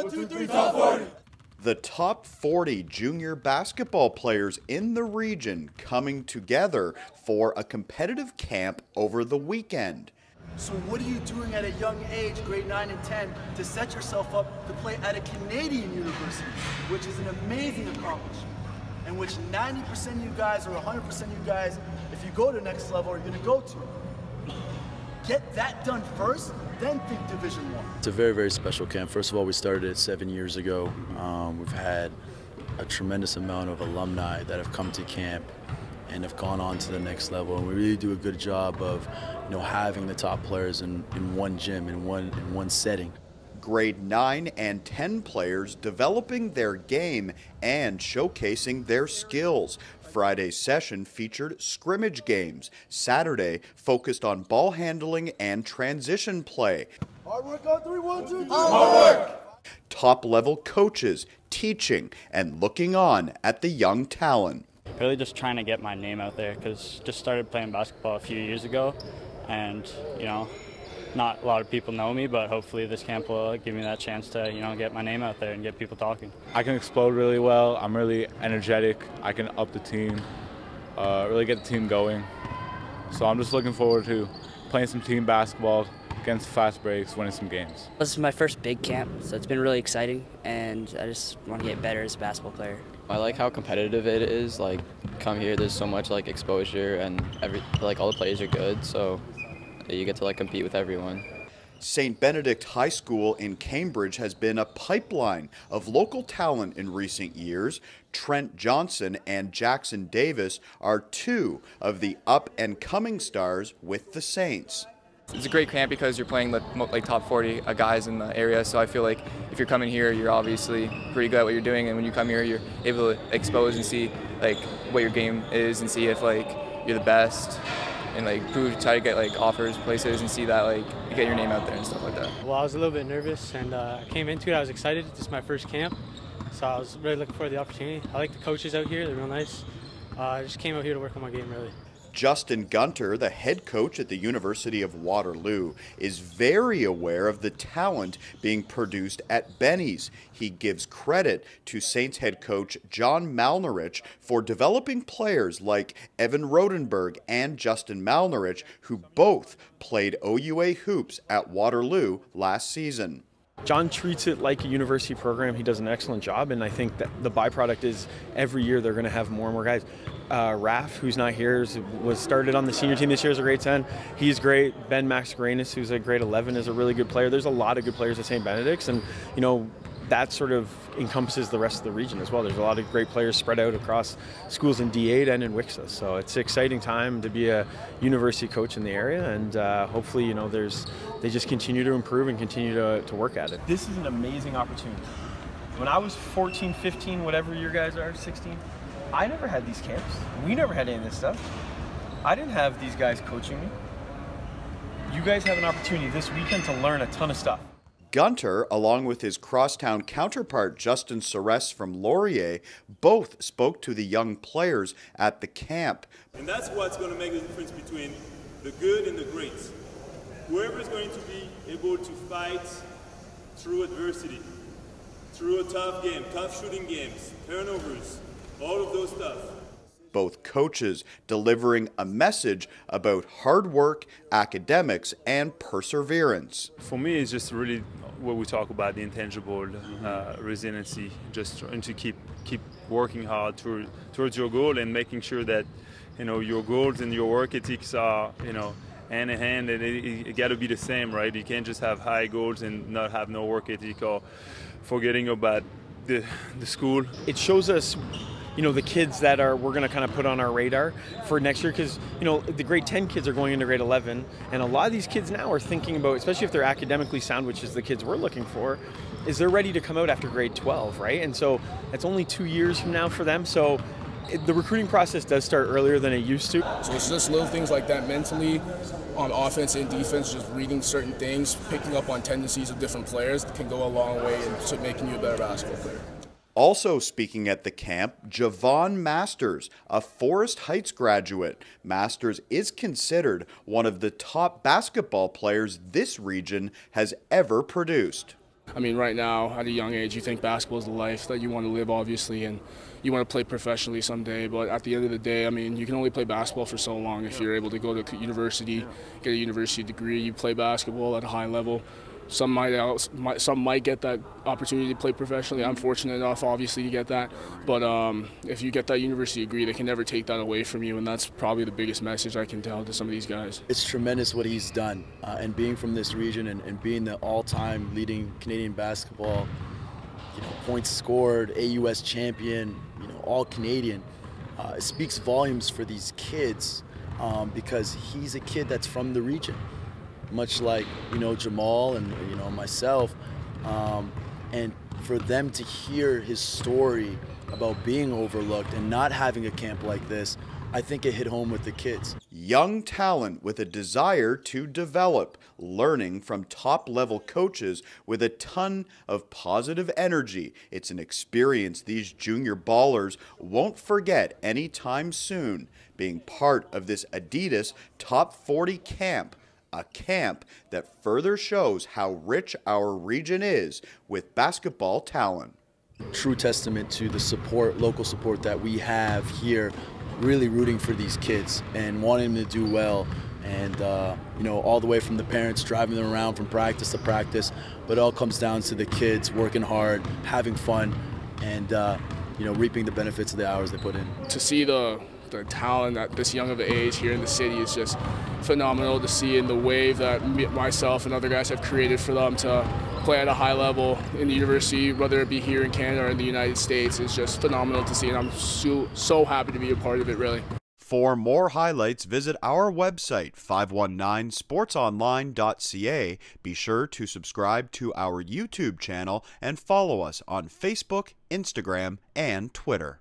1, 2, 3, top 40. The top 40 junior basketball players in the region coming together for a competitive camp over the weekend. So what are you doing at a young age, grade 9 and 10, to set yourself up to play at a Canadian university, which is an amazing accomplishment, and which 90% of you guys or 100% of you guys, if you go to the next level, are going to go to. Get that done first, then think Division I. It's a very, very special camp. First of all, we started it 7 years ago. We've had a tremendous amount of alumni that have come to camp and have gone on to the next level. And we really do a good job of, having the top players in one gym, in one setting. Grade 9 and 10 players developing their game and showcasing their skills. Friday's session featured scrimmage games. Saturday focused on ball handling and transition play. Hard work on 3, 1, 2, 3. Hard work! Top-level coaches teaching and looking on at the young talent. Really just trying to get my name out there, because just started playing basketball a few years ago, and not a lot of people know me, but hopefully this camp will give me that chance to get my name out there and get people talking. I can explode really well. I'm really energetic. I can up the team, really get the team going. So I'm just looking forward to playing some team basketball, getting some fast breaks, winning some games. This is my first big camp, so it's been really exciting, and I just want to get better as a basketball player. I like how competitive it is. Like, come here, there's so much exposure, and all the players are good, so you get to compete with everyone. St. Benedict High School in Cambridge has been a pipeline of local talent in recent years. Trent Johnson and Jackson Davis are two of the up-and-coming stars with the Saints. It's a great camp because you're playing top 40 guys in the area, so I feel like if you're coming here, you're obviously pretty good at what you're doing, and when you come here, you're able to expose and see what your game is and see if you're the best, and try to get offers places and see that you get your name out there and stuff like that. Well, I was a little bit nervous, and I came into it, I was excited. This is my first camp, so I was really looking forward to the opportunity. I like the coaches out here, they're real nice. I just came out here to work on my game, really. Justin Gunter, the head coach at the University of Waterloo, is very aware of the talent being produced at Benny's. He gives credit to Saints head coach John Malnarich for developing players like Evan Rodenberg and Justin Malnarich, who both played OUA hoops at Waterloo last season. John treats it like a university program. He does an excellent job, and I think that the byproduct is every year they're going to have more and more guys. Raf, who's not here, was started on the senior team this year as a grade 10. He's great. Ben Maxgranis, who's a grade 11, is a really good player. There's a lot of good players at St. Benedict's, and that sort of encompasses the rest of the region as well. There's a lot of great players spread out across schools in D8 and in Wixa. So it's an exciting time to be a university coach in the area, and hopefully, they just continue to improve and continue to work at it. This is an amazing opportunity. When I was 14, 15, whatever you guys are, 16, I never had these camps. We never had any of this stuff. I didn't have these guys coaching me. You guys have an opportunity this weekend to learn a ton of stuff. Gunter, along with his crosstown counterpart Justin Ceres from Laurier, both spoke to the young players at the camp. And that's what's going to make the difference between the good and the great. Whoever is going to be able to fight through adversity, through a tough game, tough shooting games, turnovers, all of those stuff. Both coaches delivering a message about hard work, academics, and perseverance. For me, it's just really what we talk about, the intangible resiliency, just trying to keep working hard towards your goal and making sure that your goals and your work ethics are hand in hand, and it got to be the same, right? You can't just have high goals and not have no work ethic or forgetting about the school. It shows us the kids that we're going to kind of put on our radar for next year, because the grade 10 kids are going into grade 11, and a lot of these kids now are thinking about, especially if they're academically sound, which is the kids we're looking for, is they're ready to come out after grade 12, right? And so it's only 2 years from now for them. So the recruiting process does start earlier than it used to. So it's just little things like that mentally, on offense and defense, just reading certain things, picking up on tendencies of different players can go a long way into making you a better basketball player. Also speaking at the camp, Javon Masters, a Forest Heights graduate. Masters is considered one of the top basketball players this region has ever produced. I mean, right now, at a young age, you think basketball is the life that you want to live, obviously, and you want to play professionally someday. But at the end of the day, I mean, you can only play basketball for so long. If you're able to go to university, get a university degree, you play basketball at a high level. Some might get that opportunity to play professionally. I'm fortunate enough, obviously, to get that. But if you get that university degree, they can never take that away from you, and that's probably the biggest message I can tell to some of these guys. It's tremendous what he's done, and being from this region and being the all-time leading Canadian basketball, points scored, AUS champion, all Canadian. It speaks volumes for these kids because he's a kid that's from the region. Much like Jamal and myself, and for them to hear his story about being overlooked and not having a camp like this, I think it hit home with the kids. Young talent with a desire to develop, learning from top-level coaches with a ton of positive energy. It's an experience these junior ballers won't forget anytime soon, being part of this Adidas Top 40 camp. A camp that further shows how rich our region is with basketball talent. True testament to the support, local support that we have here, really rooting for these kids and wanting them to do well. And, all the way from the parents driving them around from practice to practice, but it all comes down to the kids working hard, having fun, and, reaping the benefits of the hours they put in. To see the talent at this young of an age here in the city is just phenomenal to see, in the wave that myself and other guys have created for them to play at a high level in the university, whether it be here in Canada or in the United States, is just phenomenal to see, and I'm so happy to be a part of it, really. For more highlights, visit our website, 519sportsonline.ca. Be sure to subscribe to our YouTube channel and follow us on Facebook, Instagram, and Twitter.